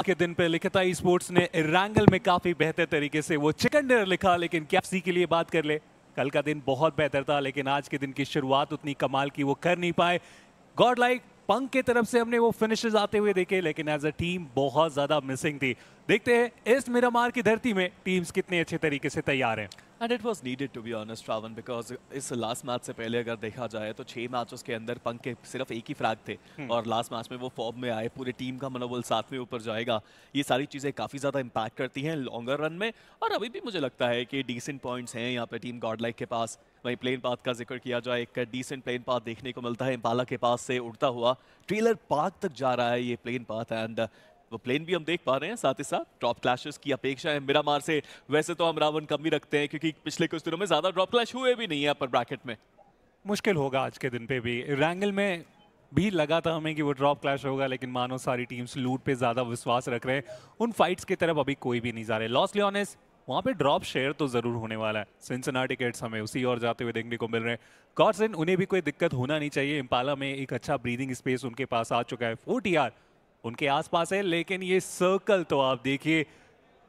के दिन पे लिखता ई स्पोर्ट्स ने रैंगल में काफी बेहतर तरीके से वो चिकन डिनर लिखा, लेकिन कैप्सी के लिए बात कर ले, कल का दिन बहुत बेहतर था, लेकिन आज के दिन की शुरुआत उतनी कमाल की वो कर नहीं पाए। गॉड लाइक पंक की तरफ से हमने वो फिनिशेस आते हुए देखे, लेकिन एज अ टीम बहुत ज्यादा मिसिंग थी। देखते हैं इस मिरामार की धरती में टीम्स कितने अच्छे तरीके से तैयार हैं। And it was needed to be honest Ravan, because इस लास्ट मैच से पहले अगर देखा जाए तो 6 मैचेस के अंदर पंक के सिर्फ एक ही फ्रैग थे और लास्ट मैच में वो फॉर्म में आए, पूरी टीम का मनोबल साथ में ऊपर जाएगा। ये सारी चीज़ें काफ़ी ज़्यादा इंपैक्ट करती हैं लॉन्गर रन में, और अभी भी मुझे लगता है कि डिसेंट पॉइंट्स हैं यहाँ पे टीम गॉडलाइक के पास। वहीं प्लेन पाथ का जिक्र किया जाए, एक डिसेंट प्लेन पाथ देखने को मिलता है इम्पाला के पास से उड़ता हुआ ट्रेलर पार्क तक जा रहा है ये प्लेन पाथ, एंड वो प्लेन भी हम देख पा रहे हैं। साथ ही साथ ड्रॉप क्लैशेस की अपेक्षा है मिरामार से। वैसे तो हम रावण कम ही रखते हैं क्योंकि पिछले कुछ दिनों में ज्यादा ड्रॉप क्लैश हुए भी नहीं है अपर ब्रैकेट में। मुश्किल होगा आज के दिन पे भी। रैंगल में भी लगा था हमें कि वो ड्रॉप क्लैश होगा, लेकिन मानो सारी टीम्स लूट पे ज्यादा विश्वास रख रहे हैं, उन फाइट्स की तरफ अभी कोई भी नहीं जा रहे। लॉस लियोनेस वहां पे ड्रॉप शेयर तो जरूर होने वाला है। सिंसिनाटी किड्स हमें उसी ओर जाते हुए देखने को मिल रहे हैं। गॉडसन उन्हें भी कोई दिक्कत होना नहीं चाहिए। इम्पाला में एक अच्छा ब्रीदिंग स्पेस उनके पास आ चुका है, 4 उनके आसपास है, लेकिन ये सर्कल तो आप देखिए,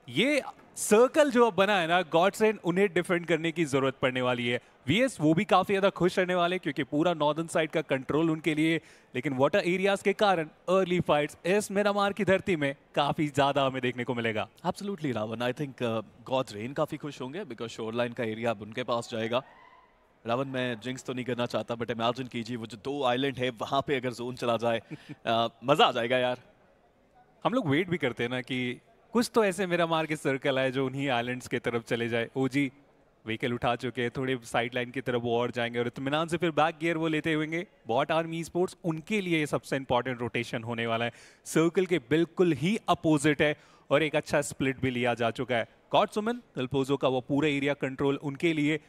ये सर्कल जो अब बना है ना, गॉडसन उन्हें डिफेंड करने की जरूरत पड़ने वाली है। वीएस वो भी काफी ज्यादा खुश रहने वाले क्योंकि पूरा नॉर्दर्न साइड का कंट्रोल उनके लिए, लेकिन वाटर एरियाज के कारण अर्ली फाइट्स इस मिरामार की धरती में काफी ज्यादा हमें देखने को मिलेगा। Absolutely Ravan, I think Gods Reign काफी खुश होंगे बिकॉज शोरलाइन का एरिया अब उनके पास जाएगा। रावण, मैं जिंक्स तो नहीं करना चाहता, बट इमेजिन कीजिए वो जो 2 आइलैंड है वहां पे अगर जोन चला जाए, मजा आ जाएगा यार। हम लोग वेट भी करते हैं ना कि कुछ तो ऐसे मिरामार के सर्कल आए जो उन्हीं आइलैंड्स की तरफ चले जाए। ओजी व्हीकल उठा चुके हैं, थोड़े साइड लाइन की तरफ वो और जाएंगे और इत्मीनान से फिर बैक गियर वो लेते होंगे। बॉट आर्मी स्पोर्ट्स उनके लिए ये सबसे इंपॉर्टेंट रोटेशन होने वाला है। सर्कल के बिल्कुल ही अपोजिट है और एक अच्छा स्प्लिट भी लिया जा चुका है। गॉड सुमन कल्पोजो का वो पूरा एरिया कंट्रोल उनके लिए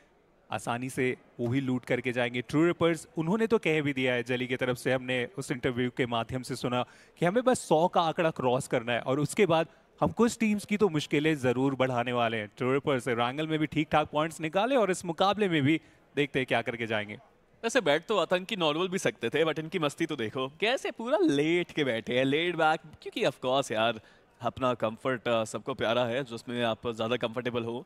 आसानी से वो भी लूट करके जाएंगे। ट्रू रिपर्स उन्होंने तो कह भी दिया है, जली की तरफ से हमने उस इंटरव्यू के माध्यम से सुना कि हमें बस 100 का आंकड़ा क्रॉस करना है और उसके बाद हम कुछ टीम्स की तो मुश्किलें जरूर बढ़ाने वाले हैं। ट्रू रिपर्स रैंगल में भी ठीक ठाक पॉइंट्स निकाले और इस मुकाबले में भी देखते हैं क्या करके जाएंगे। वैसे बैठ तो आतंकी नॉर्मल भी सकते थे, बट इनकी मस्ती तो देखो कैसे पूरा लेट के बैठे हैं, लेट बैक, क्योंकि ऑफ कोर्स यार अपना कंफर्ट सबको प्यारा है जिसमें आप ज्यादा कंफर्टेबल हो।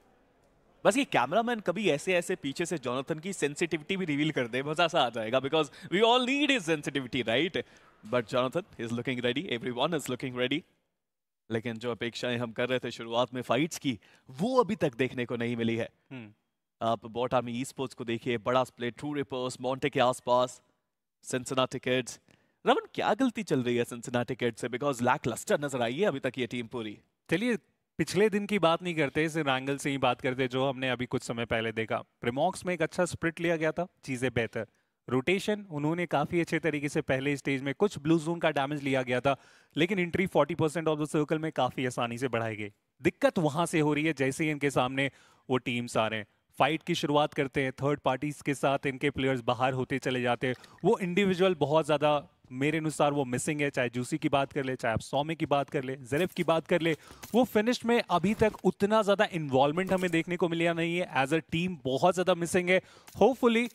बस ये कैमरामैन कभी ऐसे ऐसे पीछे से जोनाथन की सेंसिटिविटी भी रिवील कर दे, मजा सा आ जाएगा, because we all need his sensitivity, right? But Jonathan is looking ready, everyone is looking ready. लेकिन जो अपेक्षाएं हम कर रहे थे शुरुआत में फाइट्स की, वो अभी तक देखने को नहीं मिली है। आप बॉट आर्मी ई स्पोर्ट्स को देखिए, बड़ा स्प्लिट, ट्रू रिपर्स मॉन्टे के आसपास, सिंसिनाटी किड्स। रमन, क्या गलती चल रही है सिंसिनाटी किड्स से? बिकॉज लैक लस्टर नजर आई है अभी तक ये टीम पूरी। चलिए पिछले दिन की बात नहीं करते, इस रैंगल से ही बात करते जो हमने अभी कुछ समय पहले देखा। प्रीमॉक्स में एक अच्छा स्प्लिट लिया गया था, चीजें बेहतर रोटेशन उन्होंने काफी अच्छे तरीके से पहले स्टेज में कुछ ब्लू जोन का डैमेज लिया गया था, लेकिन एंट्री 40% ऑफ द सर्कल में काफी आसानी से बढ़ाई गई। दिक्कत वहां से हो रही है जैसे ही इनके सामने वो टीम्स आ रहे हैं, फाइट की शुरुआत करते हैं, थर्ड पार्टीज के साथ इनके प्लेयर्स बाहर होते चले जाते हैं। वो इंडिविजुअल बहुत ज्यादा मेरे अनुसार वो मिसिंग है, चाहे जूसी की बात कर ले, चाहे आप सौम्य की बात कर ले, ज़ेरेफ की बात कर ले। वो फिनिश में अभी तक उतना ज्यादा इन्वॉल्वमेंट हमें देखने को मिला नहीं है। एज अ टीम बहुत ज्यादा मिसिंग है। होपफुली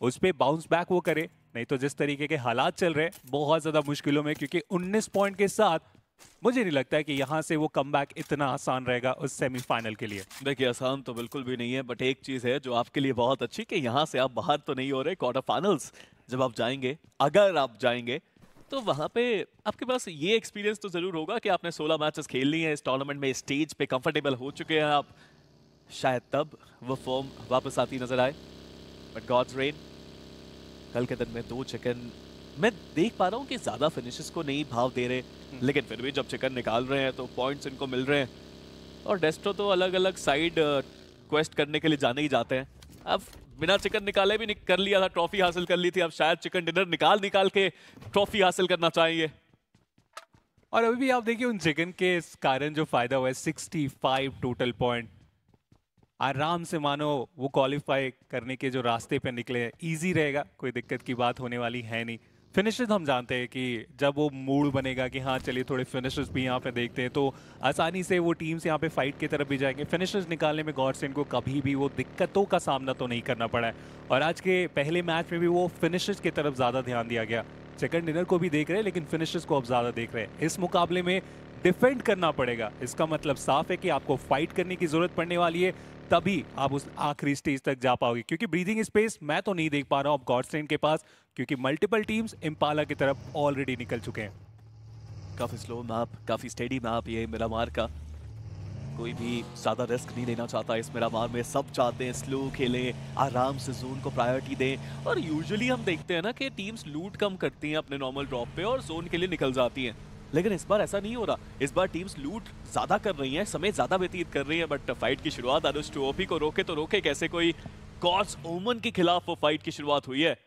उस पर बाउंस बैक वो करे, नहीं तो जिस तरीके के हालात चल रहे हैं बहुत ज्यादा मुश्किलों में, क्योंकि 19 पॉइंट के साथ मुझे नहीं लगता है कि यहां से वो कमबैक इतना आसान रहेगा उस सेमीफाइनल के लिए। देखिए आसान तो बिल्कुल भी नहीं है, बट एक चीज है जो आपके लिए बहुत अच्छी, कि यहाँ से आप बाहर तो नहीं हो रहे। क्वार्टर फाइनल्स जब आप जाएंगे, अगर आप जाएंगे, तो वहां पे आपके पास ये एक्सपीरियंस तो जरूर होगा कि आपने 16 मैचेस खेल ली हैं इस टूर्नामेंट में, स्टेज पे कंफर्टेबल हो चुके हैं आप। शायद तब वो फॉर्म वापस आती नजर आए। बट गॉड्स रेन, कल के दिन में 2 चिकन मैं देख पा रहा हूँ कि ज्यादा फिनिशेस को नहीं भाव दे रहे, लेकिन फिर भी जब चिकन निकाल रहे हैं तो पॉइंट्स इनको मिल रहे हैं। और डेस्ट्रो तो अलग अलग साइड क्वेस्ट करने के लिए जाने ही जाते हैं। अब बिना चिकन निकाले भी कर लिया था, ट्रॉफी हासिल कर ली थी, अब शायद चिकन डिनर निकाल के ट्रॉफी हासिल करना चाहिए। और अभी भी आप देखिए उन चिकन के कारण जो फायदा हुआ है, 65 टोटल पॉइंट, आराम से मानो वो क्वालिफाई करने के जो रास्ते पे निकले हैं। इजी रहेगा, कोई दिक्कत की बात होने वाली है नहीं। फिनिशेस हम जानते हैं कि जब वो मूड बनेगा कि हाँ चलिए थोड़े फिनिशेस भी यहाँ पे देखते हैं, तो आसानी से वो टीम्स यहाँ पे फाइट की तरफ भी जाएंगे। फिनिशेस निकालने में गॉडसन को कभी भी वो दिक्कतों का सामना तो नहीं करना पड़ा है, और आज के पहले मैच में भी वो फिनिशेस की तरफ ज़्यादा ध्यान दिया गया। चिकन डिनर को भी देख रहे हैं, लेकिन फिनिशेस को अब ज़्यादा देख रहे हैं। इस मुकाबले में डिफेंड करना पड़ेगा। इसका मतलब साफ है कि आपको फाइट करने की जरूरत पड़ने वाली है, तभी आप उस आखिरी स्टेज तक जा पाओगे। क्योंकि ब्रीदिंग स्पेस मैं तो नहीं देख पा रहा हूं अब गॉडस्टेन के पास, क्योंकि मल्टीपल टीम्स इम्पाला की तरफ ऑलरेडी निकल चुके हैं। काफी स्लो मैप, काफी स्टेडी मैप ये मिरामार का। कोई भी ज्यादा रिस्क नहीं लेना चाहता इस मिरामार में। सब चाहते हैं स्लो खेलें, आराम से जोन को प्रायोरिटी दें। और यूजुअली हम देखते हैं ना कि टीम्स लूट कम करती हैं अपने नॉर्मल ड्रॉप पे और जोन के लिए निकल जाती हैं, लेकिन इस बार ऐसा नहीं हो रहा। इस बार टीम्स लूट ज्यादा कर रही हैं, समय ज्यादा व्यतीत कर रही हैं। बट फाइट की शुरुआत अनुज 2OP को रोके तो रोके कैसे, कोई गॉड्स ओमन के खिलाफ वो फाइट की शुरुआत हुई है।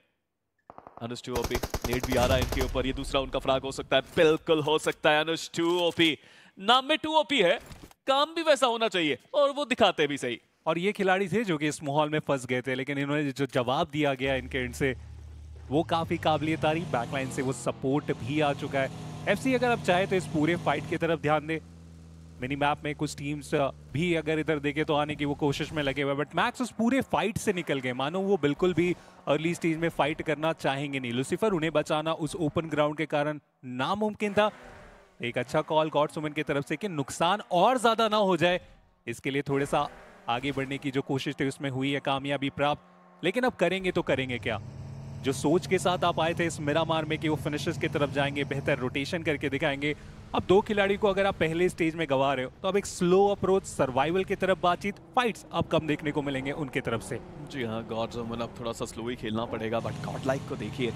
अनुज 2OP नेट भी आ रहा है इनके ऊपर, ये दूसरा उनका फ्रैग हो सकता है, बिल्कुल हो सकता है। अनुज 2OP नाम में 2OP है, काम भी वैसा होना चाहिए और वो दिखाते भी सही। और ये खिलाड़ी थे जो कि इस माहौल में फंस गए थे, लेकिन इन्होंने जो जवाब दिया गया इनके एंड से वो काफी काबिलियत तारीफ। बैकलाइन से वो सपोर्ट भी आ चुका है। एफसी अगर आप चाहे तो इस पूरे फाइट की तरफ ध्यान दे। मिनी मैप में कुछ टीम्स भी अगर इधर देखे तो आने की वो कोशिश में लगे हुए, बट मैक्स उस पूरे फाइट से निकल गए। मानो वो बिल्कुल भी अर्ली स्टेज में फाइट करना चाहेंगे नहीं। लूसीफर उन्हें बचाना उस ओपन ग्राउंड के कारण नामुमकिन था। एक अच्छा कॉल गॉड्स ओमन की तरफ से कि नुकसान और ज्यादा ना हो जाए, इसके लिए थोड़ा सा आगे बढ़ने की जो कोशिश थी उसमें हुई है कामयाबी प्राप्त। लेकिन अब करेंगे तो करेंगे क्या? जो सोच के साथ आप आए थे इस मिरामार में कि वो फिनिशर्स की तरफ जाएंगे, बेहतर रोटेशन करके दिखाएंगे, अब दो खिलाड़ी को अगर आप पहले स्टेज में गवा रहे हो तो अब एक स्लो अप्रोच, सर्वाइवल की तरफ बातचीत, फाइट्स अब कम देखने को मिलेंगे उनकी तरफ से। जी हाँ, गॉड्स ओमन अब थोड़ा सा स्लो ही खेलना पड़ेगा। बट गॉड लाइक को देखिए,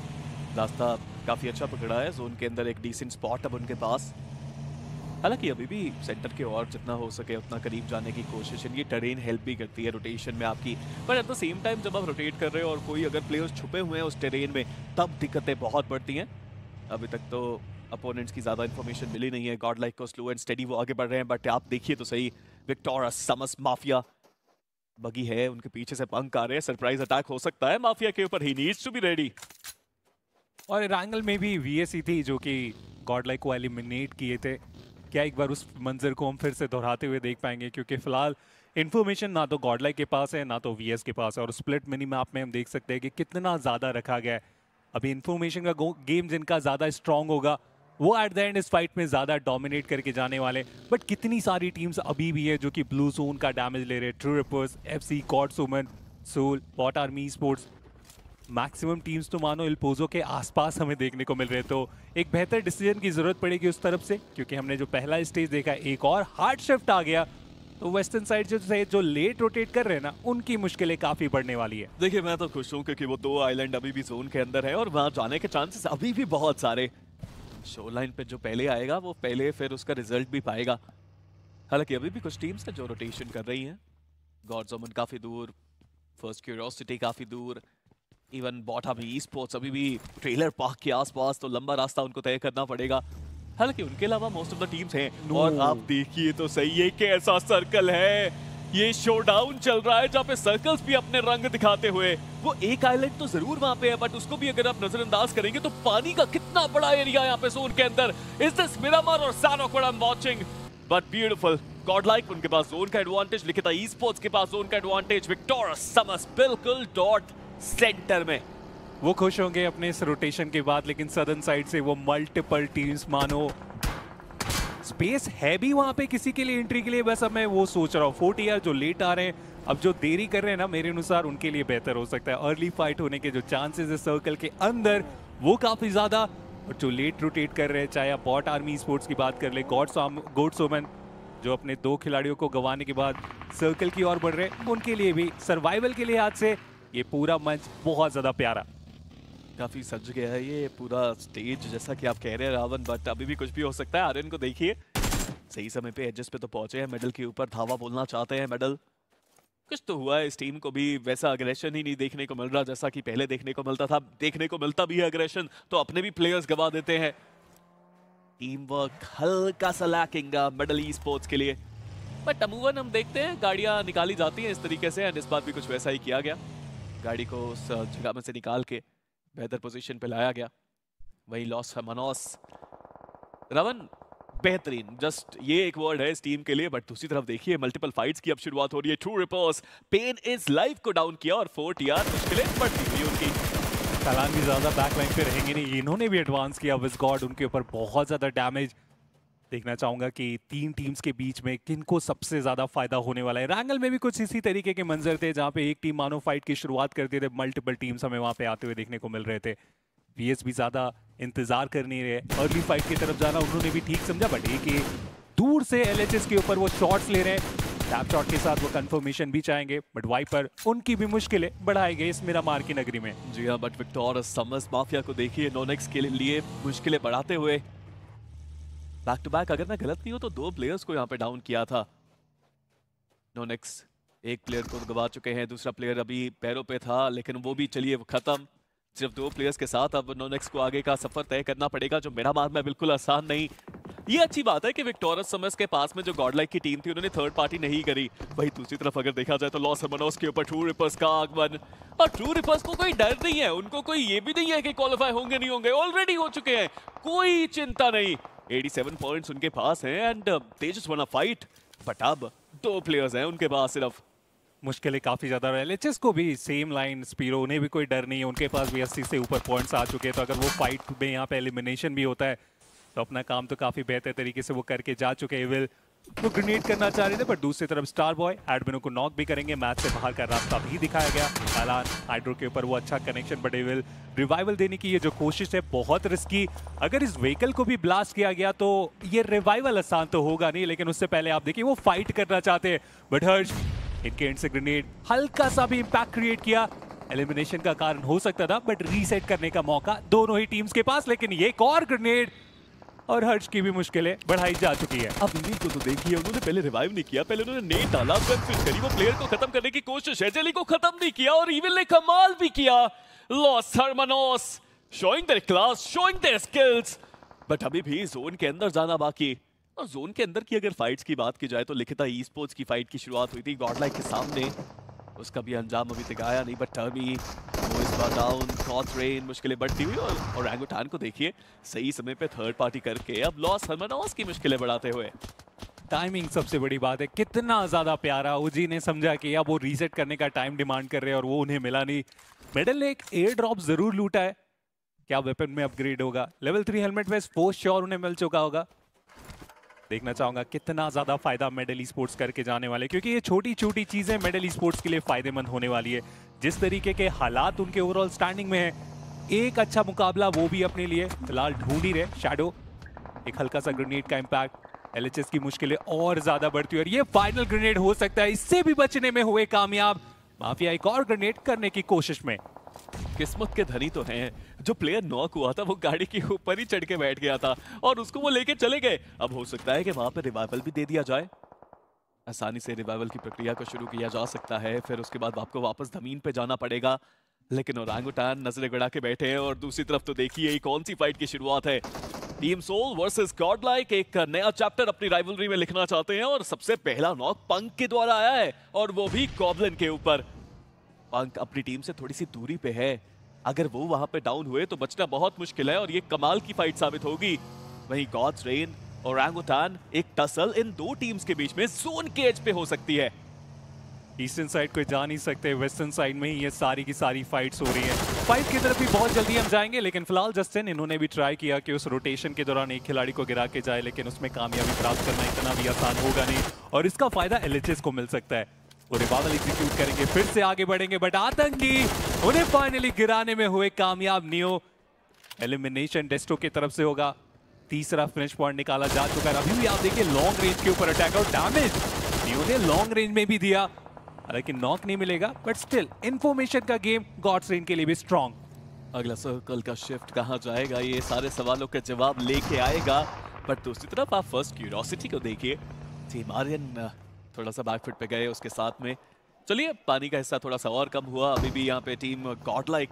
रास्ता काफी अच्छा पकड़ा है। जोन के अंदर एक डिसेंट स्पॉट अब उनके पास। हालांकि अभी भी सेंटर के और जितना हो सके उतना करीब जाने की कोशिश है। ये टेरेन हेल्प भी करती है रोटेशन में आपकी, पर एट द सेम टाइम जब आप रोटेट कर रहे हो और कोई अगर प्लेयर्स छुपे हुए हैं उस टेरेन में, तब दिक्कतें बहुत बढ़ती हैं। अभी तक तो अपोनेंट्स की ज़्यादा इन्फॉर्मेशन मिली नहीं है। गॉड लाइक को स्लो एंड स्टेडी वो आगे बढ़ रहे हैं, बट आप देखिए तो सही, विक्टोरस, समस, माफिया बगी है उनके पीछे से पंख आ रहे हैं। सरप्राइज अटैक हो सकता है माफिया के ऊपर। He needs to be ready. और रैंगल में भी वीएससी थी जो कि गॉड लाइक को एलिमिनेट किए थे। क्या एक बार उस मंजर को हम फिर से दोहराते हुए देख पाएंगे? क्योंकि फिलहाल इन्फॉर्मेशन ना तो गॉड लाइक के पास है ना तो वीएस के पास है। और स्प्लिट मिनी मैप में हम देख सकते हैं कि कितना ज़्यादा रखा गया है। अभी इन्फॉर्मेशन का गेम जिनका ज़्यादा स्ट्रांग होगा वो एट द एंड इस फाइट में ज़्यादा डोमिनेट करके जाने वाले। बट कितनी सारी टीम्स अभी भी है जो कि ब्लू जोन का डैमेज ले रहे हैं। True Rippers, FC, Gods Omen, Soul, bot army sports, maximum teams तो मानो इल्पोजो के आसपास हमें देखने को मिल रहे। तो एक बेहतर डिसीजन की जरूरत पड़ेगी उस तरफ से, क्योंकि हमने जो पहला स्टेज देखा एक और हार्ड शिफ्ट आ गया, तो वेस्टर्न साइड जो लेट रोटेट कर रहे हैं ना, उनकी मुश्किलें काफी बढ़ने वाली है। देखिए मैं तो खुश हूँ क्योंकि वो दो आइलैंड अभी भी जोन के अंदर है और वहां जाने के चांसेस अभी भी बहुत सारे। शो लाइन पे जो पहले आएगा वो पहले फिर उसका रिजल्ट भी पाएगा। हालांकि अभी भी कुछ टीम्स हैं जो रोटेशन कर रही हैं। गॉड्स ओमन काफी दूर, फर्स्ट क्यूरियोसिटी काफी दूर, इवन बॉटा भी ई स्पोर्ट्स अभी भी ट्रेलर पार्क के आसपास, तो लंबा रास्ता उनको तय करना पड़ेगा। हालांकि उनके अलावा मोस्ट ऑफ द टीम्स हैं। और आप देखिए तो सही, ये कैसा सर्कल है। ये शोडाउन चल रहा है जहाँ पे सर्कल्स भी अपने रंग दिखाते हुए। वो एक आइलैंड तो जरूर वहां पे है, बट उसको भी अगर आप नजरअंदाज करेंगे तो पानी का कितना बड़ा एरिया यहाँ पे जोन के अंदर। इज दिस मिरामार और सैनॉक what I am watching? But beautiful. God like उनके पास जोन का एडवांटेज, लिखिता ई स्पोर्ट्स के पास जोन का एडवांटेज, विक्टोरस, समस बिल्कुल डॉट सेंटर में। वो खुश होंगे अपने इस रोटेशन के बाद, लेकिन सदर्न साइड से वो मल्टीपल टीम्स, मानो स्पेस है भी वहां पे किसी के लिए एंट्री के लिए। बस अब मैं वो सोच रहा हूँ 40 जो लेट आ रहे हैं, अब जो देरी कर रहे हैं ना, मेरे अनुसार उनके लिए बेहतर हो सकता है। अर्ली फाइट होने के जो चांसेस है सर्कल के अंदर वो काफी ज्यादा। और जो लेट रोटेट कर रहे हैं, चाहे आप बॉट आर्मी स्पोर्ट्स की बात कर ले, गॉड्स ओमन जो अपने दो खिलाड़ियों को गंवाने के बाद सर्कल की ओर बढ़ रहे हैं, उनके लिए भी सर्वाइवल के लिए आज से ये पूरा मंच बहुत ज्यादा प्यारा। काफी सज गया है ये पूरा स्टेज, जैसा कि आप कह रहे हैं रावण, बट अभी भी कुछ भी हो सकता है। आर्यन को देखिए सही समय पे एडजस्ट पे तो पहुंचे हैं, मेडल के ऊपर धावा बोलना चाहते हैं। मेडल कुछ तो हुआ है, इस टीम को भी वैसा अग्रेशन ही नहीं देखने को मिल रहा जैसा कि पहले देखने को मिलता था। देखने को मिलता भी है अग्रेशन तो अपने भी प्लेयर्स गवा देते हैं। टीम वर्क हल्का सा लैकिंग मेडल ई स्पोर्ट्स के लिए, बट अमूमन हम देखते हैं गाड़ियां निकाली जाती हैं इस तरीके से, एंड इस बार भी कुछ वैसा ही किया गया। गाड़ी को उस जगह में से निकाल के बेहतर पोजीशन पे लाया गया। वही लॉस है मनोस रवन, बेहतरीन, जस्ट ये एक वर्ड है इस टीम के लिए। बट दूसरी तरफ देखिए मल्टीपल फाइट्स की अब शुरुआत हो रही है। True Rippers pain is life को डाउन किया और 4 टीआर मुश्किलें बढ़ती हुई उनकी। सलान भी ज्यादा बैकलाइन पे रहेंगे नहीं, इन्होंने भी एडवांस किया। विज़गॉड उनके ऊपर बहुत ज्यादा डैमेज। देखना चाहूंगा कि तीन टीम्स के बीच में किनको सबसे ज्यादा फायदा होने वाला है। रैंगल में भी कुछ इसी तरीके के मंजर थे जहां पे एक टीम मानो फाइट की शुरुआत करते थे, मल्टीपल टीम्स हमें वहां पे आते हुए देखने को मिल रहे थे। वीएस भी ज्यादा इंतजार कर नहीं रहे, अर्ली फाइट की तरफ जाना उन्होंने भी ठीक समझा, बट एक दूर से एलएचएस के ऊपर वो शॉट्स ले रहे हैं, टैप शॉट के साथ वो कंफर्मेशन भी चाहेंगे, बट वाइपर उनकी भी मुश्किलें बढ़ाई गई इस मिरामार की नगरी में। जी हाँ, बट विक्टोरस समर्स माफिया को देखिए नोनेक्स के लिए मुश्किलें बढ़ाते हुए बैक टू बैक, अगर मैं गलत नहीं हूं तो 2 प्लेयर्स को यहाँ पे डाउन किया था नोनेक्स। एक प्लेयर को गवा चुके हैं, दूसरा प्लेयर अभी पैरों पे था, लेकिन वो भी चलिए खत्म। सिर्फ 2 प्लेयर्स के साथ अब नोनेक्स को आगे का सफर तय करना पड़ेगा, जो मिरामार में बिल्कुल आसान नहीं। ये अच्छी बात है कि विक्टोरस समर्स के पास में जो गॉडलाइक की टीम थी उन्होंने थर्ड पार्टी नहीं करी। वही दूसरी तरफ अगर देखा जाए तो लॉस हर्मनोस के ऊपर ट्रू रिपर्स का आगमन, और ट्रू रिपर्स को कोई डर नहीं है, उनको कोई ये भी नहीं है कि क्वालिफाई होंगे नहीं होंगे, ऑलरेडी हो चुके हैं, कोई चिंता नहीं। 87 पॉइंट्स उनके पास हैं and they just want to fight. But अब 2 प्लेयर्स हैं उनके पास सिर्फ। मुश्किलें काफी ज्यादा रहे। एलएचएस को भी सेम लाइन, स्पीरो उन्हें भी कोई डर नहीं है, उनके पास भी 80 से ऊपर पॉइंट्स आ चुके हैं, तो अगर वो फाइट में यहाँ पे एलिमिनेशन भी होता है तो अपना काम तो काफी बेहतर तरीके से वो करके जा चुके हैं। विल वो ग्रेनेड करना चाह रहे थे, बट दूसरी तरफ स्टार बॉय एडमिनो को नॉक भी करेंगे, मैच से बाहर का रास्ता भी दिखाया गया। एलान हाइड्रो के ऊपर वो अच्छा कनेक्शन, बट विल रिवाइवल देने की ये जो कोशिश है बहुत रिस्की। अगर इस व्हीकल को भी ब्लास्ट किया गया तो ये रिवाइवल आसान तो होगा नहीं, लेकिन उससे पहले आप देखिए वो फाइट करना चाहते हैं, बट हर्ष इनके एंड से ग्रेनेड हल्का सा भी इंपैक्ट क्रिएट किया, एलिमिनेशन का कारण हो सकता था, बट रीसेट करने का मौका दोनों ही टीम्स के पास। लेकिन ये एक और ग्रेनेड और हर्ष की भी मुश्किलें बढ़ाई जा चुकी है। अब इन्हीं को तो देखिए, उन्होंने पहले रिवाइव नहीं किया, पहले उन्होंने नेट डाला, गन स्विच करी, वो प्लेयर को खत्म करने की कोशिश है, जेली को खत्म नहीं किया, और इविल ने कमाल भी किया। Los Hermanos showing their class, showing their skills, but अभी भी जोन के अंदर जाना बाकी। और जोन के अंदर की अगर फाइट्स की बात की जाए तो लिखिता ई स्पोर्ट्स की फाइट की शुरुआत हुई थी गॉडलाइक के सामने, उसका भी अंजाम अभी तक आया नहीं, बट टर्मी वो इस बार डाउन, कॉथरेन मुश्किलें बढ़ती हुई, और ओरंगुटान को देखिए सही समय पे थर्ड पार्टी करके अब लॉस हर्मनोस की मुश्किलें बढ़ाते हुए। टाइमिंग सबसे बड़ी बात है, कितना ज्यादा प्यारा। ओजी ने समझा कि अब वो रीसेट करने का टाइम डिमांड कर रहे हैं और वो उन्हें मिला नहीं। मेडल ने एक एयर ड्रॉप जरूर लूटा है, क्या वेपन में अपग्रेड होगा? Level 3 helmet vest for sure उन्हें मिल चुका होगा। देखना चाहूंगा कितना ज्यादा फायदा मेडल ई स्पोर्ट्स करके जाने वाले, क्योंकि ये छोटी छोटी चीजें मेडल ई स्पोर्ट्स के लिए फायदेमंद होने वाली है। जिस तरीके के हालात उनके ओवरऑल स्टैंडिंग में है, एक अच्छा मुकाबला वो भी अपने लिए फिलहाल ढूंढ ही रहे। शैडो एक हल्का सा ग्रेनेड का इंपैक्ट, एलएचएस की मुश्किलें और ज्यादा बढ़ती है, और ये फाइनल ग्रेनेड हो सकता है, इससे भी बचने में हुए कामयाब। माफिया एक और ग्रेनेड करने की कोशिश में। किस्मत के धनी तो हैं, जो प्लेयर नॉक हुआ था वो गाड़ी के ऊपर ही चढ़ के बैठ गया था और उसको वो लेके चले गए। अब हो सकता है कि वहां पर रिवाइवल भी दे दिया जाए, आसानी से रिवाइवल की प्रक्रिया को शुरू किया जा सकता है, फिर उसके बाद आपको वापस जमीन पे जाना पड़ेगा। लेकिन ओरंगुटान नजरें गड़ा के बैठे हैं, और दूसरी तरफ तो देखिए ये कौन सी फाइट की शुरुआत है। टीम सोल वर्सेस गॉडलाइक एक नया चैप्टर अपनी राइवलरी में लिखना चाहते हैं, और सबसे पहला नॉक पंक के द्वारा आया है, और वो भी गॉब्लिन के ऊपर। पंक अपनी टीम से थोड़ी सी दूरी पे है, अगर वो वहां पे डाउन हुए तो बचना बहुत मुश्किल है, और ये कमाल की फाइट साबित होगी। वहीं गॉड्स रेन और ओरंगुटान, एक टसल इन 2 टीम्स के बीच में जोन के एज पे हो सकती है। ईस्टर्न साइड को जा नहीं सकते, वेस्टर्न साइड में ही ये सारी की सारी फाइट्स हो रही हैं। फाइट की तरफ भी बहुत जल्दी हम जाएंगे, लेकिन फिलहाल जस्टिन इन्होंने भी ट्राई किया कि उस रोटेशन के दौरान एक खिलाड़ी को गिरा के जाए, लेकिन उसमें कामयाबी प्राप्त करना इतना भी आसान होगा नहीं, और इसका फायदा एलएचएस को मिल सकता है। वो रिवाइवल एग्जीक्यूट करेंगे, फिर से आगे बढ़ेंगे, बट आतंकी उन्हें फाइनली गिराने में हुए कामयाब। नियो एलिमिनेशन डेस्टो की तरफ से होगा, तीसरा फिनिश पॉइंट निकाला जा चुका है। अभी भी आप देखिए लॉन्ग रेंज के ऊपर अटैक, और डैमेज नियो ने लॉन्ग रेंज में भी दिया, हालांकि नॉक नहीं मिलेगा, बट स्टिल इंफॉर्मेशन का गेम गॉड्स रेन के लिए भी स्ट्रॉन्ग। अगला सर्कल का शिफ्ट कहां जाएगा, ये सारे सवालों के जवाब लेके आएगा। बट दूसरी तरफ आप फर्स्ट क्यूरियोसिटी को देखिए, टीम आर्यन थोड़ा सा बैकफुट पे गए, उसके साथ में चलिए पानी का हिस्सा थोड़ा सा और कम हुआ। अभी भी यहाँ पे टीम गॉडलाइक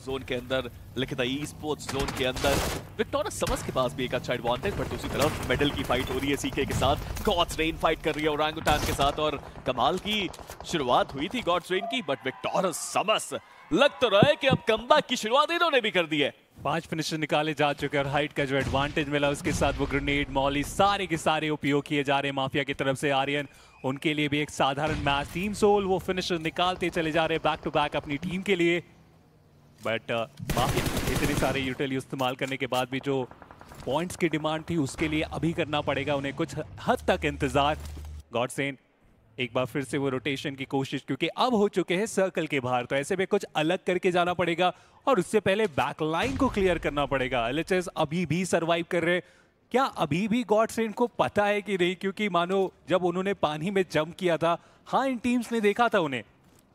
जोन के अंदर, लिखिता ई स्पोर्ट्स जोन के अंदर, विक्टोरस समर्स के पास भी एक अच्छा एडवांटेज, बट दूसरी तरफ मेडल की फाइट हो रही है सीके के साथ, गॉड्स रेन फाइट कर रही है ओरंगुटान के साथ, और कमाल की शुरुआत हुई थी गॉड्स रेन की, बट विक्टोरस समर्स लग तो रहा है कि अब कमबैक की शुरुआत इन्होंने भी कर दी है। 5 फिनिशर निकाले जा चुके हैं, और हाइट का जो एडवांटेज मिला उसके साथ वो ग्रेनेड मॉली सारे के सारे उपयोग किए जा रहे हैं माफिया की तरफ से। आर्यन उनके लिए भी एक साधारण मैच, टीम सोल वो फिनिशर निकालते चले जा रहे हैं बैक टू बैक अपनी टीम के लिए, बट माफिया इतने सारे यूटिलिटी इस्तेमाल करने के बाद भी जो पॉइंट्स की डिमांड थी, उसके लिए अभी करना पड़ेगा उन्हें कुछ हद तक इंतजार। गॉडसेन एक बार फिर से वो रोटेशन की कोशिश, क्योंकि अब हो चुके हैं सर्कल के बाहर, तो ऐसे में कुछ अलग करके जाना पड़ेगा और उससे पहले बैकलाइन को क्लियर करना पड़ेगा। एलएचएस अभी भी सरवाइव कर रहे। क्या अभी भी गॉडसेन को पता है कि नहीं? क्योंकि मानो जब उन्होंने पानी में जंप किया था, हाँ इन टीम्स ने देखा था उन्हें,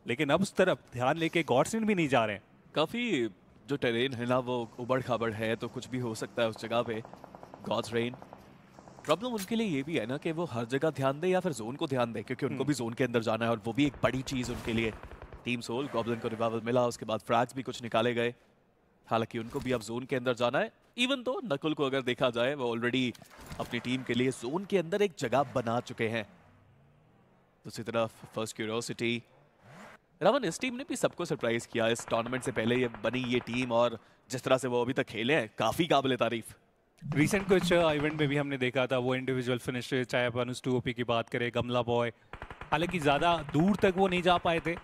लेकिन अब उस तरफ ध्यान लेके गॉडसेन भी नहीं जा रहे हैं। काफी जो टेरेन है ना वो उबड़ खाबड़ है, तो कुछ भी हो सकता है उस जगह पे। गॉड्स रेन प्रॉब्लम उनके लिए ये भी है ना कि वो हर जगह ध्यान दे या फिर जोन को ध्यान दे, क्योंकि उनको भी जोन के अंदर जाना है और वो भी एक बड़ी चीज उनके लिए। टीम सोल गॉब्लिन को रिवाइवल मिला, उसके बाद फ्रैग्स भी कुछ निकाले गए, हालांकि उनको भी अब जोन के अंदर जाना है। इवन तो नकुल को अगर देखा जाए वो ऑलरेडी अपनी टीम के लिए जोन के अंदर एक जगह बना चुके हैं। दूसरी तरफ फर्स्ट क्यूरियोसिटी रमन, इस टीम ने भी सबको सरप्राइज किया इस टूर्नामेंट से पहले ये बनी ये टीम, और जिस तरह से वो अभी तक खेले हैं काफी काबिले तारीफ। रिसेंट कुछ इवेंट में भी हमने देखा था वो इंडिविजुअल फिनिशर, चाहे अपन उस 2OP की बात करें, गमला बॉय, हालांकि ज्यादा दूर तक वो नहीं जा पाए थे।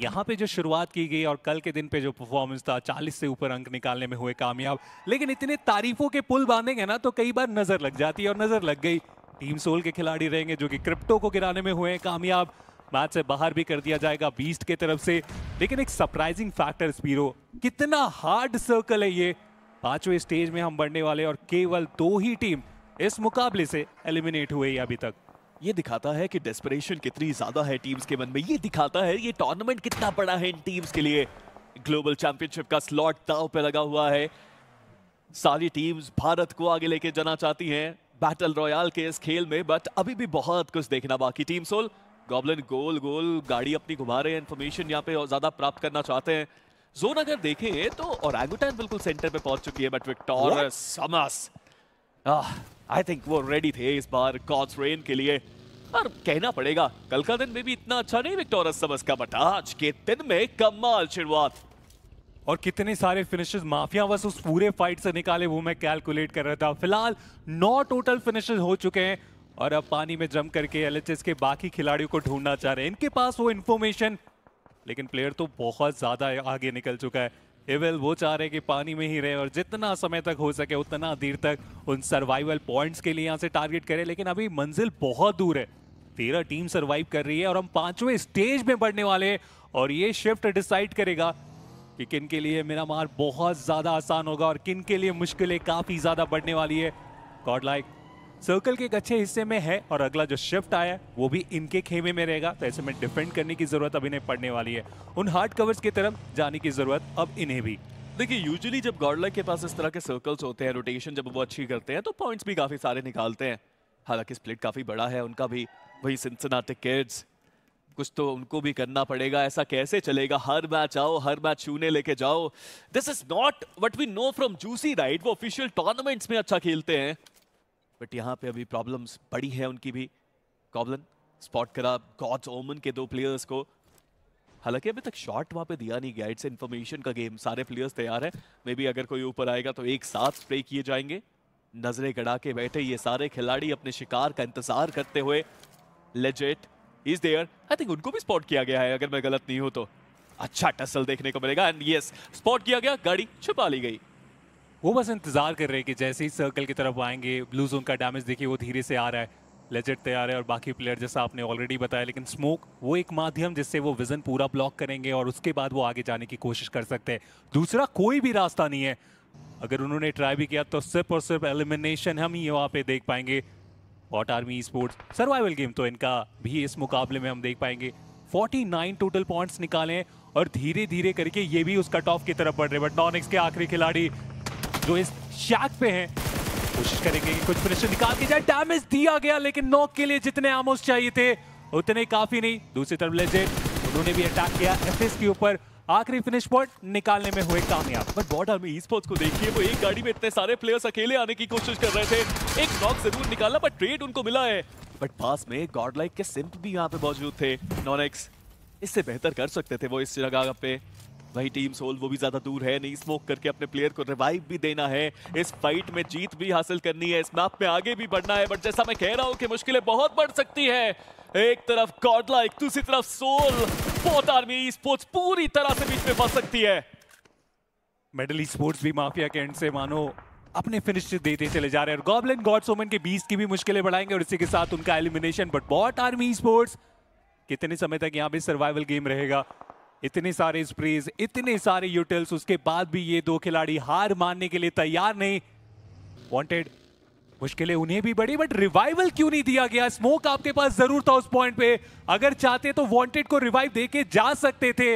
यहाँ पे जो शुरुआत की गई और कल के दिन पे जो परफॉर्मेंस था, 40 से ऊपर अंक निकालने में हुए कामयाब, लेकिन इतने तारीफों के पुल बांधेंगे ना तो कई बार नजर लग जाती है, और नजर लग गई। टीम सोल के खिलाड़ी रहेंगे जो कि क्रिप्टो को गिराने में हुए कामयाब, मैच से बाहर भी कर दिया जाएगा बीस्ट के तरफ से। लेकिन एक सरप्राइजिंग फैक्टर स्पीरो, कितना हार्ड सर्कल है ये। 5वें स्टेज में हम बढ़ने वाले और केवल 2 ही टीम इस मुकाबले से एलिमिनेट हुए अभी तक। ये दिखाता है कि डेस्परेशन कितनी ज्यादा है टीम्स के मन में, ये दिखाता है ये टूर्नामेंट कितना बड़ा है इन टीम्स के लिए। ग्लोबल चैंपियनशिप का स्लॉट दांव पे लगा हुआ है, सारी टीम्स भारत को आगे लेके जाना चाहती हैं बैटल रॉयल के इस खेल में, बट अभी भी बहुत कुछ देखना बाकी। टीम सोल गॉब्लिन गोल गोल गाड़ी अपनी घुमा रहे हैं, इन्फॉर्मेशन यहाँ पे ज्यादा प्राप्त करना चाहते हैं। जोन अगर देखें तो ओरंगुटैन बिल्कुल सेंटर पे पहुंच चुकी है, बट विक्टोरस समस आई थिंक वो रेडी थे इस बार गॉड्स रेन के लिए। और कहना पड़ेगा कल का दिन में भी इतना अच्छा नहीं विक्टोरस समस का, बट आज के दिन में कमाल शुरुआत। और कितने सारे फिनिशेस माफिया बस उस पूरे फाइट से निकाले वो मैं कैलकुलेट कर रहा था। फिलहाल 9 टोटल फिनिशेस हो चुके हैं और अब पानी में जंप करके एलएचएस के बाकी खिलाड़ियों को ढूंढना चाह रहे हैं। इनके पास वो इन्फॉर्मेशन, लेकिन प्लेयर तो बहुत ज्यादा आगे निकल चुका है। एवेल वो चाह रहे हैं कि पानी में ही रहे और जितना समय तक हो सके उतना देर तक उन सर्वाइवल पॉइंट्स के लिए यहाँ से टारगेट करें, लेकिन अभी मंजिल बहुत दूर है। 13 टीम सर्वाइव कर रही है और हम 5वें स्टेज में बढ़ने वाले हैं, और ये शिफ्ट डिसाइड करेगा कि किन के लिए मेरा मार बहुत ज्यादा आसान होगा और किन के लिए मुश्किलें काफी ज्यादा बढ़ने वाली है। गॉडलाइक सर्कल के एक अच्छे हिस्से में है और अगला जो शिफ्ट आया है वो भी इनके खेमे में रहेगा, तो ऐसे में डिफेंड करने की जरूरत अब इन्हें पड़ने वाली है। उन हार्ड कवर्स की तरफ जाने की जरूरत अब इन्हें भी। देखिए यूजुअली जब गॉडलाइक के पास इस तरह के सर्कल्स होते हैं, रोटेशन जब वो अच्छी करते हैं तो पॉइंट्स भी काफी सारे निकालते हैं। हालांकि स्प्लिट काफी बड़ा है उनका भी, वही सिंसिनाटी किड्स, कुछ तो उनको भी करना पड़ेगा। ऐसा कैसे चलेगा? हर मैच आओ, हर मैच छूने लेके जाओ। This is not what we know from Juicy, right? वो ऑफिशियल टूर्नामेंट्स में अच्छा खेलते हैं, बट यहाँ पे अभी प्रॉब्लम्स बड़ी है उनकी भी। गॉब्लिन स्पॉट करा गॉड्स ओमन के 2 प्लेयर्स को, हालांकि अभी तक शॉट वहां पे दिया नहीं गया। इट्स इन्फॉर्मेशन का गेम, सारे प्लेयर्स तैयार हैं, मे बी अगर कोई ऊपर आएगा तो एक साथ स्प्रे किए जाएंगे। नजरें गड़ा के बैठे ये सारे खिलाड़ी अपने शिकार का इंतजार करते हुए। लेजेट इज देयर, आई थिंक उनको भी स्पॉट किया गया है अगर मैं गलत नहीं हूं तो। अच्छा टसल देखने को मिलेगा, एंड यस स्पॉट किया गया, गाड़ी छुपा ली गई। वो बस इंतजार कर रहे हैं कि जैसे ही सर्कल की तरफ आएंगे, ब्लू जोन का डैमेज देखिए वो धीरे से आ रहा है। लेजेट तैयार है और बाकी प्लेयर जैसा आपने ऑलरेडी बताया, लेकिन स्मोक वो एक माध्यम जिससे वो विजन पूरा ब्लॉक करेंगे और उसके बाद वो आगे जाने की कोशिश कर सकते हैं। दूसरा कोई भी रास्ता नहीं है। अगर उन्होंने ट्राई भी किया तो सिर्फ और सिर्फ एलिमिनेशन हम ही वहाँ पे देख पाएंगे। What army sports survival game तो इनका भी इस मुकाबले में हम देख पाएंगे। 49 टोटल पॉइंट्स निकाले और धीरे धीरे करके ये भी उस कट ऑफ की तरफ बढ़ रहे। बट नॉनिक्स के आखिरी खिलाड़ी जो इस शैक पे हैं कोशिश करेंगे कि कुछ फिनिशर निकाल के जाए। डैमेज दिया गया, लेकिन नॉक के लिए जितने आमोस चाहिए थे उतने काफी नहीं। दूसरी तरफ लेजेंड उन्होंने भी अटैक किया एफएस के ऊपर, आखिरी फिनिश पॉइंट निकालने में हुए कामयाब। But what army e sports को देखिए, वो एक गाड़ी में इतने सारे प्लेयर्स अकेले आने की कोशिश कर रहे थे। एक नॉक जरूर निकाला बट ट्रेड उनको मिला है, बट पास में गॉडलाइक के सिम्प भी यहाँ पे मौजूद थे। नॉनिक्स इससे बेहतर कर सकते थे वो इस जगह पे। वही टीम सोल वो भी ज्यादा दूर है नहीं, स्मोक करके अपने प्लेयर को रिवाइव भी देना है, इस फाइट में जीत भी हासिल करनी है, इस मैप में आगे भी बढ़ना है। बट जैसा मैं कह रहा हूं कि मुश्किलें बहुत बढ़ सकती है। एक तरफ गॉडलाइक, दूसरी तरफ Soul, bot army esports पूरी तरह से बीच में फंस सकती है। मेडल ई स्पोर्ट्स भी माफिया के एंड से मानो अपने फिनिश देते चले जा रहे हैं। और गॉब्लिन गॉड्स वुमन के बीस्ट की भी मुश्किलें बढ़ाएंगे और इसी के साथ उनका elimination. But bot army sports कितने समय तक यहाँ पे सर्वाइवल गेम रहेगा? इतने सारे स्प्रेज, इतने सारे यूटिल्स, उसके बाद भी ये दो खिलाड़ी हार मानने के लिए तैयार नहीं। वांटेड मुश्किलें उन्हें भी बढ़ी, बट रिवाइवल क्यों नहीं दिया गया? स्मोक आपके पास जरूर था उस पॉइंट पे, अगर चाहते तो वांटेड को रिवाइव देके जा सकते थे,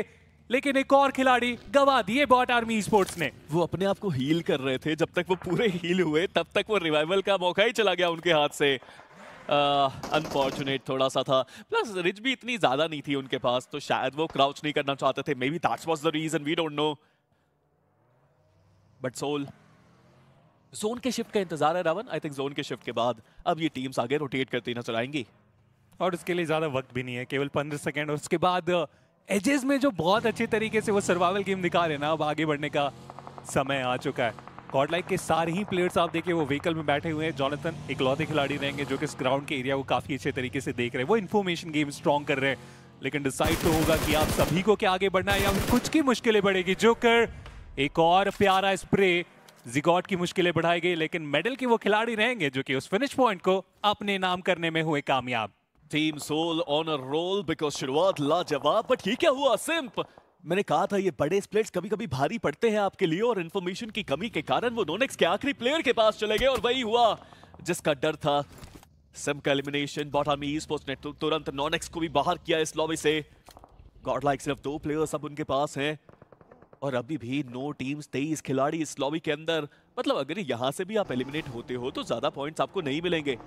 लेकिन एक और खिलाड़ी गवा दिए बॉट आर्मी स्पोर्ट्स ने। वो अपने आप को हील कर रहे थे, जब तक वो पूरे हील हुए तब तक वो रिवाइवल का मौका ही चला गया उनके हाथ से। अनफॉर्चुनेट थोड़ा सा था, प्लस रिच भी इतनी ज्यादा नहीं थी उनके पास, तो शायद वो क्राउच नहीं करना चाहते थे। Maybe that's was the reason, we don't know. But Soul zone के शिफ्ट का इंतजार है रावण। आई थिंक जोन के शिफ्ट के बाद अब ये टीम्स आगे रोटेट करती नजर आएंगी, और उसके लिए ज्यादा वक्त भी नहीं है, केवल 15 सेकेंड। और उसके बाद एजेस में जो बहुत अच्छे तरीके से वो सर्वाइवल गेम दिखा रहे हैं ना, अब आगे बढ़ने का समय आ चुका है। गॉडलाइक के सारे ही प्लेयर्स आप देखिए वो व्हीकल में बैठे हुए हैं। जॉनथन इकलौते खिलाड़ी रहेंगे जो कि इस ग्राउंड के एरिया को काफी अच्छे तरीके से देख रहे हैं, वो इन्फॉर्मेशन गेम स्ट्रॉन्ग कर रहे हैं। लेकिन डिसाइड तो होगा कि आप सभी को क्या आगे बढ़ना है या कुछ की मुश्किलें बढ़ेगी। जोकर एक और प्यारा स्प्रे, ज़िगॉट की मुश्किलें बढ़ाई गई, लेकिन मेडल के वो खिलाड़ी रहेंगे जो कि उस फिनिश पॉइंट को अपने नाम करने में हुए कामयाब। Team Soul on a roll because शुरुआत लाजवाब। बट ये क्या हुआ सिंप? मैंने कहा था ये बड़े स्प्लिट्स कभी कभी भारी पड़ते हैं आपके लिए, और इन्फॉर्मेशन की कमी के कारण वो नोनेक्स के आखिरी प्लेयर के पास चले गए, और वही हुआ जिसका डर था। सिम का एलिमिनेशन, बॉट आर्मी ई-स्पोर्ट्स ने तुरंत नोनेक्स को भी बाहर किया इस लॉबी से। गॉडलाइक सिर्फ 2 प्लेयर्स अब उनके पास हैं, और अभी भी 9 टीम्स 23 खिलाड़ी इस लॉबी के अंदर। मतलब अगर यहां से भी आप एलिमिनेट होते हो तो ज्यादा पॉइंट्स आपको नहीं मिलेंगे।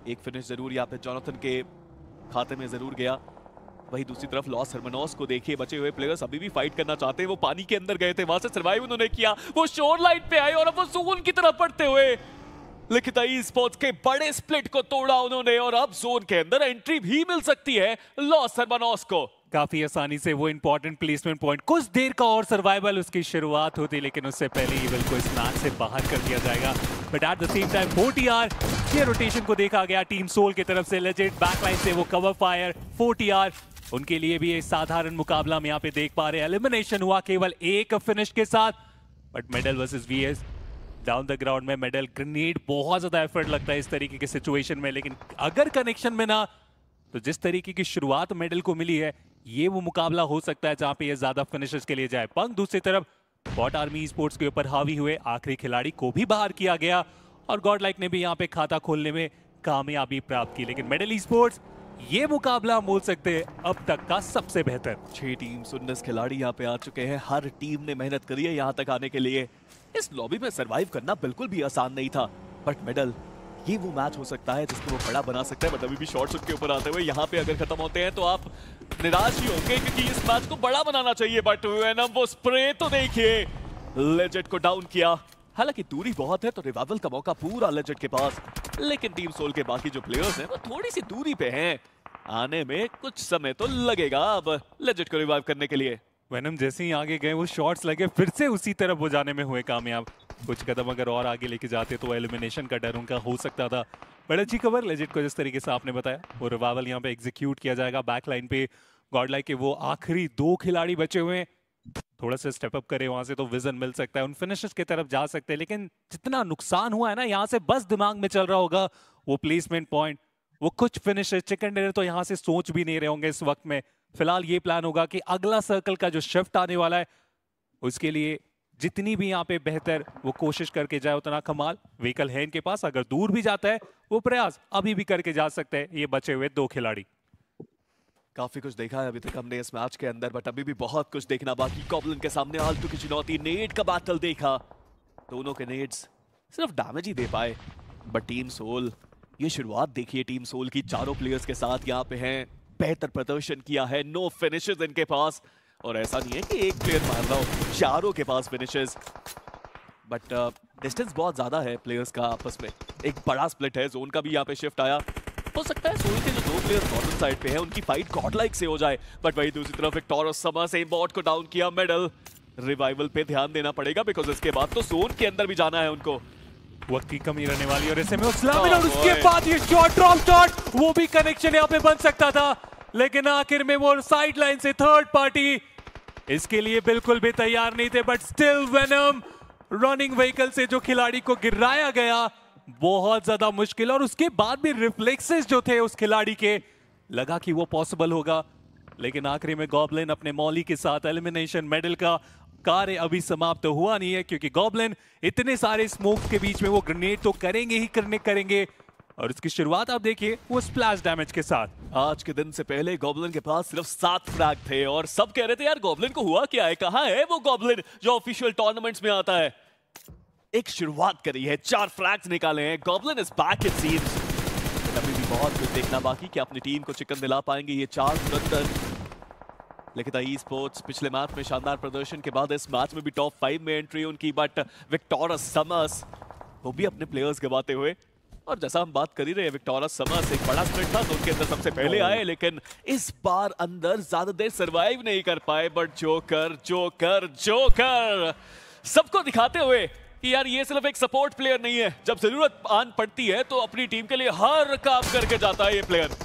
एक फिनिश जरूर यहाँ पे जॉनथन के खाते में जरूर गया। वही दूसरी तरफ लॉस हरमनोस को देखिए, बचे हुए प्लेयर्स अभी भी फाइट करना चाहते हैं। वो पानी के अंदर गए थे, वहां से सर्वाइव उन्होंने किया, वो शोर लाइन पे आए और अब वो जोन की तरफ बढ़ते हुए लिखिता ई-स्पोर्ट्स के बड़े स्प्लिट को तोड़ा उन्होंने, और अब जोन के अंदर एंट्री भी मिल सकती है लॉस हरमनोस को। काफी आसानी से वो इंपॉर्टेंट प्लेसमेंट पॉइंट, कुछ देर का और सर्वाइवल उसकी शुरुआत होती, लेकिन उससे पहले इविल को इस मैच से बाहर कर दिया जाएगा। But at the same time 4TR ये रोटेशन को देखा गया टीम सोल की तरफ से। लेजेंड बैकलाइन से वो कवर फायर 4TR उनके लिए भी एक साधारण मुकाबला हम यहाँ पे देख पा रहे हैं। एलिमिनेशन हुआ केवल एक फिनिश के साथ, but Medal versus VS down the ground में मेडल ग्रेनेड बहुत ज्यादा एफर्ट लगता है इस तरीके की सिचुएशन में, लेकिन अगर कनेक्शन में ना, तो जिस तरीके की शुरुआत मेडल को मिली है, ये वो मुकाबला हो सकता है जहां पे ये ज्यादा फिनिशर्स के लिए जाए। पंग दूसरी तरफ बॉट आर्मी स्पोर्ट्स के ऊपर हावी हुए, आखिरी खिलाड़ी को भी बाहर किया गया, और गॉडलाइक ने भी यहाँ पे खाता खोलने में कामयाबी प्राप्त की। लेकिन मेडल स्पोर्ट्स ये मुकाबला बोल सकते हैं अब तक का सबसे बेहतर। 6 टीम 19 खिलाड़ी यहाँ पे आ चुके हैं। हर टीम ने मेहनत करी है यहाँ तक आने के लिए। इस लॉबी में सरवाइव करना बिल्कुल भी आसान नहीं था, बट मेडल ये वो मैच हो सकता है जिसको वो बड़ा बना सकता है। बट अभी भी शॉट्स उनके ऊपर आते हुए यहाँ पे अगर खत्म होते हैं तो आप निराश ही होंगे, क्योंकि इस मैच को बड़ा बनाना चाहिए। बट वेनम वो स्प्रे तो देखिए, लेजेंड को डाउन किया। हालांकि दूरी बहुत है तो रिवाइवल का मौका पूरा लेजेंड के पास, लेकिन टीम सोल के बाकी जो प्लेयर्स हैं वो थोड़ी सी दूरी पे हैं। आने में कुछ समय तो लगेगा अब लेजेंड को रिवाइव करने के लिए। वेनम जैसे ही आगे गए वो शॉट्स लगे, फिर से उसी तरफ वो जाने में हुए कामयाब। कुछ कदम अगर और आगे लेके जाते तो एलिमिनेशन का डर उनका हो सकता था। बड़ी अच्छी खबर लेजेंड को, जिस तरीके से आपने बताया वो रिवाइवल यहाँ पे एग्जीक्यूट किया जाएगा। बैक लाइन पे गॉडलाइक के वो आखिरी 2 खिलाड़ी बचे हुए हैं, थोड़ा सा स्टेप अप करे वहां से तो विजन मिल सकता है, उन फिनिशर्स की तरफ जा सकते हैं। लेकिन जितना नुकसान हुआ है ना, यहाँ से बस दिमाग में चल रहा होगा वो प्लेसमेंट पॉइंट, वो कुछ फिनिशर्स चिकन डिनर तो यहाँ से सोच भी नहीं रहे होंगे इस वक्त में। फिलहाल ये प्लान होगा कि अगला सर्कल का जो शिफ्ट आने वाला है उसके लिए जितनी भी यहाँ पे बेहतर वो कोशिश करके जाए उतना कमाल। व्हीकल है इनके पास, अगर दूर भी जाता है वो प्रयास अभी भी करके जा सकते हैं ये बचे हुए 2 खिलाड़ी। काफी कुछ देखा है अभी तक हमने इस मैच के अंदर, बट अभी भी बहुत कुछ देखना बाकी। गॉब्लिन के सामने आल्टू की चुनौती, नेड का बैटल देखा, दोनों के नेड्स सिर्फ डैमेज ही दे पाए। बट टीम सोल, ये शुरुआत देखिए टीम सोल की, चारों प्लेयर्स के साथ यहाँ पे हैं, बेहतर प्रदर्शन किया है। नो फिनिशेस इनके पास, और ऐसा नहीं है कि एक प्लेयर मार रहा हो, चारों के पास फिनिशेस। बट डिस्टेंस बहुत ज्यादा है प्लेयर्स का आपस में, एक बड़ा स्प्लिट है। जोन का भी यहाँ पे शिफ्ट आया, हो सकता है सोल के जो 2 प्लेयर्स नॉर्दर्न साइड पे हैं उनकी फाइट गॉडलाइक से हो जाए। बट वही दूसरी तरफ एक टॉरस समर से बॉट को डाउन किया। मेडल रिवाइवल पे ध्यान देना पड़ेगा, बिकॉज इसके बाद तो जोन के अंदर भी जाना है उनको। वक्त की कमी रहने वाली, और ऐसे में और उसके बाद ये शॉट, ड्रॉप शॉट, वो भी कनेक्शन यहाँ पे बन सकता था, लेकिन आखिर में वो साइड लाइन से थर्ड पार्टी इसके लिए बिल्कुल भी तैयार नहीं थे। But still venom running vehicle से जो खिलाड़ी को गिराया गया, बहुत ज्यादा मुश्किल, और उसके बाद भी रिफ्लेक्सेस जो थे उस खिलाड़ी के, लगा कि वो पॉसिबल होगा, लेकिन आखिरी में गॉब्लिन अपने मौली के साथ एलिमिनेशन मेडल का कार्य अभी समाप्त तो हुआ नहीं है, क्योंकि गॉब्लिन इतने सारे स्मोक के बीच में वो ग्रेनेड तो करेंगे ही करेंगे, और इसकी शुरुआत आप देखिए वो स्प्लैश डैमेज के साथ। आज के दिन से पहले गॉब्लिन के पास सिर्फ 7 फ्रैग थे और सब कह रहे थे यार गॉब्लिन को हुआ क्या है, कहां है वो गॉब्लिन जो ऑफिशियल टूर्नामेंट्स में आता है। एक शुरुआत करी है, 4 फ्रैग्स निकाले हैं, goblin is back it seems. अभी भी बहुत कुछ देखना बाकी कि अपनी टीम को चिकन दिला पाएंगे ये 4 तुरंत। लेकिन ई स्पोर्ट्स पिछले मैच में शानदार प्रदर्शन के बाद इस मैच में भी टॉप 5 में एंट्री उनकी, बट विक्टोरस समर्स वो भी अपने प्लेयर्स गवाते हुए, और जैसा हम बात कर ही रहे हैं विक्टोरस समर्स एक बड़ा स्प्लिट था तो उनके अंदर सबसे पहले आए, लेकिन इस बार अंदर ज्यादा देर सरवाइव नहीं कर पाए। बट जोकर जोकर जोकर सबको दिखाते हुए कि यार ये सिर्फ एक सपोर्ट प्लेयर नहीं है, जब जरूरत आन पड़ती है तो अपनी टीम के लिए हर काम करके जाता है ये प्लेयर।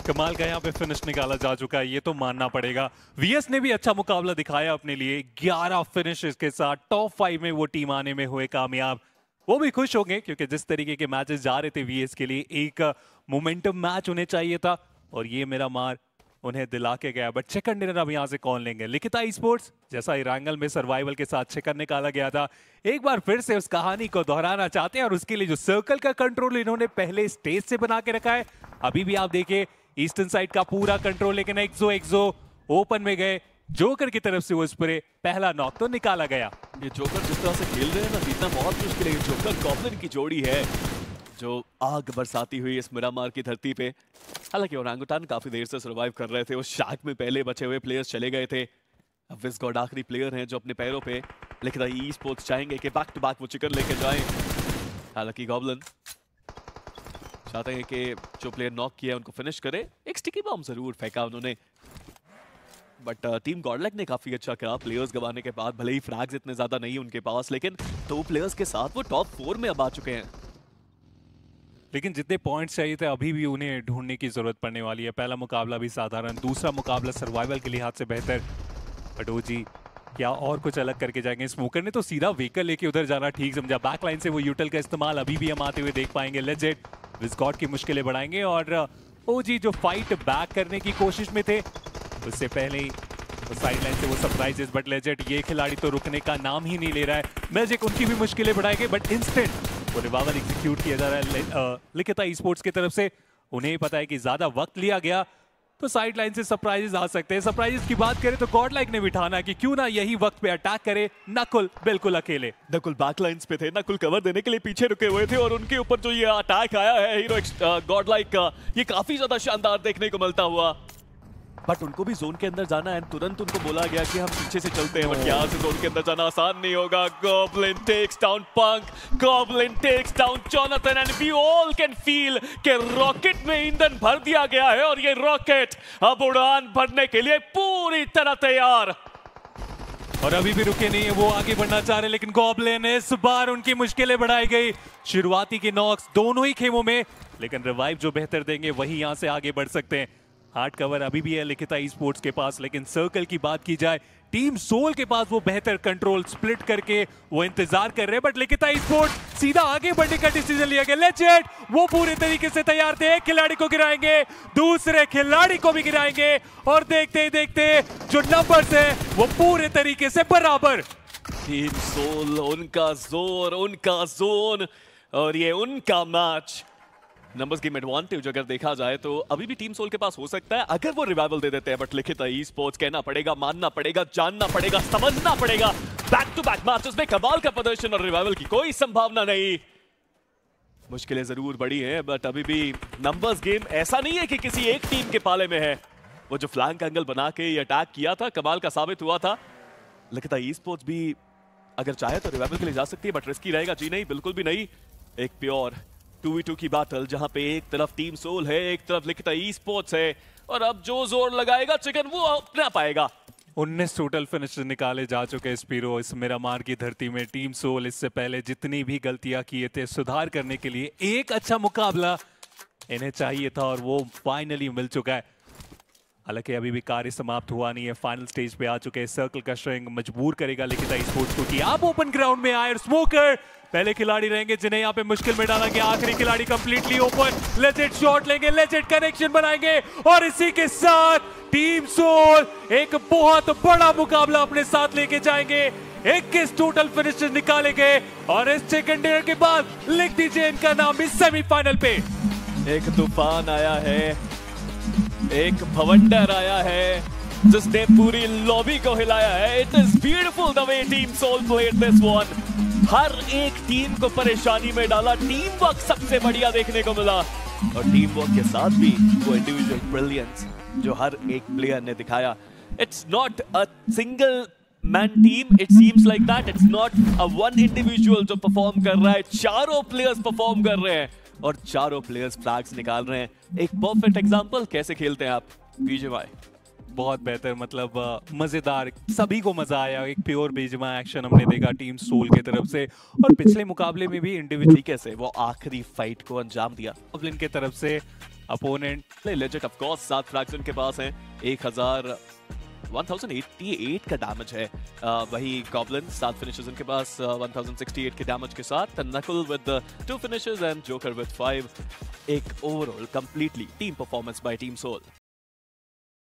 कमाल का यहाँ पे फिनिश निकाला जा चुका है, ये तो मानना पड़ेगा। वीएस ने भी अच्छा मुकाबला दिखाया अपने लिए, 11 फिनिशेस के साथ टॉप 5 में वो टीम आने में हुए कामयाब। वो भी खुश होंगे क्योंकि जिस तरीके के मैचेस जा रहे थे वीएस के लिए, एक मोमेंटम मैच उन्हें चाहिए था, और ये मेरा मार उन्हें दिला के गया। बट चिकन डिनर अब यहाँ से कौन लेंगे? लिखिता ई स्पोर्ट्स, जैसा इरांगल में सर्वाइवल के साथ चिकन निकाला गया था, एक बार फिर से उस कहानी को दोहराना चाहते हैं, और उसके लिए जो सर्कल का कंट्रोल इन्होंने पहले स्टेज से बना के रखा है, अभी भी आप देखिए ईस्टर्न साइड का पूरा कंट्रोल, लेकिन एक्सो ओपन में गए, जोकर की तरफ से वो इस पर पहला नॉक तो निकाला गया। ये जोकर जिस तरह से खेल रहे हैं ना, जीतना बहुत मुश्किल है। जोकर गॉब्लिन की जोड़ी है जो आग बरसाती हुई इस मिरामार की धरती पे। हालांकि ओरंगुटान काफी देर से सर्वाइव कर रहे थे, उस शार्क में पहले बचे हुए प्लेयर्स चले गए थे, अब विस्गॉड आखिरी प्लेयर हैं जो अपने पैरों पे, लेकिन ई स्पोर्ट्स चाहेंगे कि बैक टू बैक वो चिकन लेके जाएं। हालांकि गॉब्लिन चाहते हैं कि जो प्लेयर नॉक किया उनको फिनिश करे। एक स्टिकी बॉम्ब जरूर फेंका उन्होंने, बट टीम गॉडलैक ने काफी अच्छा किया प्लेयर्स गवाने के बाद। भले ही फ्रैग्स इतने ज्यादा नहीं उनके पास, लेकिन 2 प्लेयर्स के साथ वो टॉप 4 में अब आ चुके हैं। लेकिन जितने पॉइंट्स चाहिए थे अभी भी उन्हें ढूंढने की जरूरत पड़ने वाली है। पहला मुकाबला भी साधारण, दूसरा मुकाबला सर्वाइवल के लिहाज से बेहतर। बट ओजी क्या और कुछ अलग करके जाएंगे? स्मोकर ने तो सीधा व्हीकल लेके उधर जाना ठीक समझा, बैकलाइन से वो यूटिल का इस्तेमाल अभी भी हम आते हुए देख पाएंगे। लेजेंड विस्गॉड की मुश्किलें बढ़ाएंगे, और ओजी जो फाइट बैक करने की कोशिश में थे उससे पहले ही साइड लाइन से वो सरप्राइजेस। बट लेजेंड ये खिलाड़ी तो रुकने का नाम ही नहीं ले रहा है। मैजिक उनकी भी मुश्किलें बढ़ाएंगे, बट इंस्टेंट वो रिवाइवल एग्जीक्यूट किया जा रहा है लिखिता ई स्पोर्ट्स की तरफ से। उन्हें पता है कि ज्यादा वक्त लिया गया तो साइड लाइन से सरप्राइजेस आ सकते हैं। सरप्राइजेस की बात करें तो गॉडलाइक ने बिठाना कि क्यों ना यही वक्त पे अटैक करे। नकुल बिल्कुल अकेले, नकुल बैकलाइंस पे थे, नकुल कवर देने के लिए पीछे रुके हुए थे, और उनके ऊपर जो ये अटैक आया है हीरो गॉडलाइक का, ये काफी ज्यादा शानदार देखने को मिलता हुआ। बट उनको भी जोन के अंदर जाना है, तुरंत उनको बोला गया कि हम पीछे से चलते हैं, बट यहाँ से जोन के अंदर जाना आसान नहीं होगा। Goblin takes down punk, goblin takes down Jonathan, and we all can feel कि रॉकेट में ईंधन भर दिया गया है, और ये रॉकेट अब उड़ान भरने के लिए पूरी तरह तैयार। और अभी भी रुके नहीं है, वो आगे बढ़ना चाह रहे, लेकिन गॉब्लिन इस बार उनकी मुश्किलें बढ़ाई गई। शुरुआती के नॉक्स दोनों ही खेमों में, लेकिन रिवाइव जो बेहतर देंगे वही यहाँ से आगे बढ़ सकते हैं। हार्ड कवर अभी भी है लिखिता ई स्पोर्ट्स के पास, लेकिन सर्कल की बात की जाए टीम सोल के पास वो बेहतर कंट्रोल स्प्लिट करके वो इंतजार कर रहे हैं। बट लिखिता ई स्पोर्ट्स सीधा आगे बढ़ने का डिसीजन लिया गया। लेजेंड वो पूरे तरीके से तैयार थे, एक खिलाड़ी को गिराएंगे, दूसरे खिलाड़ी को भी गिराएंगे, और देखते ही देखते जो नंबर्स है वो पूरे तरीके से बराबर। टीम सोल उनका जोर, उनका जोन, और ये उनका मैच। नंबर्स गेम एडवांटेज अगर देखा जाए तो अभी भी टीम सोल के पास हो सकता है अगर वो रिवाइवल दे देते हैं, बट लिखिता ई स्पोर्ट्स कहना पड़ेगा, मानना पड़ेगा, जानना पड़ेगा, समझना पड़ेगा, बैक टू बैक मैचेस में कमाल का प्रदर्शन और रिवाइवल की कोई संभावना नहीं। मुश्किलें जरूर बड़ी हैं, बट अभी भी नंबर्स गेम ऐसा नहीं है कि किसी एक टीम के पाले में है। वो जो फ्लैंक एंगल बना के ये अटैक किया था कमाल का साबित हुआ था। लिखिता ई स्पोर्ट्स भी अगर चाहे तो रिवाइवल के लिए जा सकती है, बट रिस्की रहेगा। जी नहीं, बिल्कुल भी नहीं। एक प्योर 2v2 की बैटल जहां पे एक तरफ टीम सोल है, एक तरफ लिखिता ई स्पोर्ट्स है, और अब जो जोर लगाएगा चिकन वो अपना पाएगा। 19 टोटल फिनिश निकाले जा चुके हैं स्पीरो इस मिरामार की धरती में। टीम सोल इससे पहले जितनी भी गलतियां किए थे सुधार करने के लिए एक अच्छा मुकाबला इन्हें चाहिए था, और वो फाइनली मिल चुका है। हालांकि अभी भी कार्य समाप्त हुआ नहीं है, फाइनल स्टेज पे आ चुके हैं। सर्कल का स्ट्रिंग मजबूर करेगा लिखिता स्पोर्ट्स को कि आप ओपन ग्राउंड में आए। और स्मोकर पहले खिलाड़ी रहेंगे जिन्हें यहाँ पे मुश्किल में डाला गया। आखिरी खिलाड़ी कंप्लीटली ओपन, लेजेंड शॉट लेंगे, लेजेंड कनेक्शन बनाएंगे और इसी के साथ टीम सोल एक बहुत बड़ा मुकाबला अपने साथ लेके जाएंगे। 21 टोटल फिनिशेस निकालेंगे और इस सेकंड ईयर के बाद लिख दीजिए इनका नाम भी सेमीफाइनल पे। एक तूफान आया है, एक भवंडर आया है जिसने पूरी लॉबी को हिलाया है। It is beautiful the way team Soul played this one. हर एक टीम को परेशानी में डाला, टीम वर्क सबसे बढ़िया देखने को मिला और टीम वर्क के साथ भी वो इंडिविजुअल ब्रिलियंस जो हर एक प्लेयर ने दिखाया। It's not a single man team, it seems like that. It's not a one individual जो परफॉर्म कर रहा है, चारों प्लेयर्स परफॉर्म कर रहे हैं और चारों प्लेयर्स फ्लैग्स निकाल रहे हैं। एक परफेक्ट एग्जांपल कैसे खेलते हैं आप बीजेएमआई। बहुत बेहतर, मतलब मजेदार, सभी को मजा आया। एक प्योर बीजेएमआई एक्शन हमने देखा टीम सोल की तरफ से और पिछले मुकाबले में भी इंडिविजुअल कैसे वो आखिरी फाइट को अंजाम दिया गॉब्लिन की तरफ से। अपोनेंट लेजेंड ऑफ कोर्स 7 फ्रैग्स उनके पास हैं, 1088 का डैमेज है। वही गॉब्लिन 7 फिनिशेस उनके पास 1068 के डैमेज के साथ। Nakul with 2 finishes and Joker with 5। एक overall completely team performance by team soul.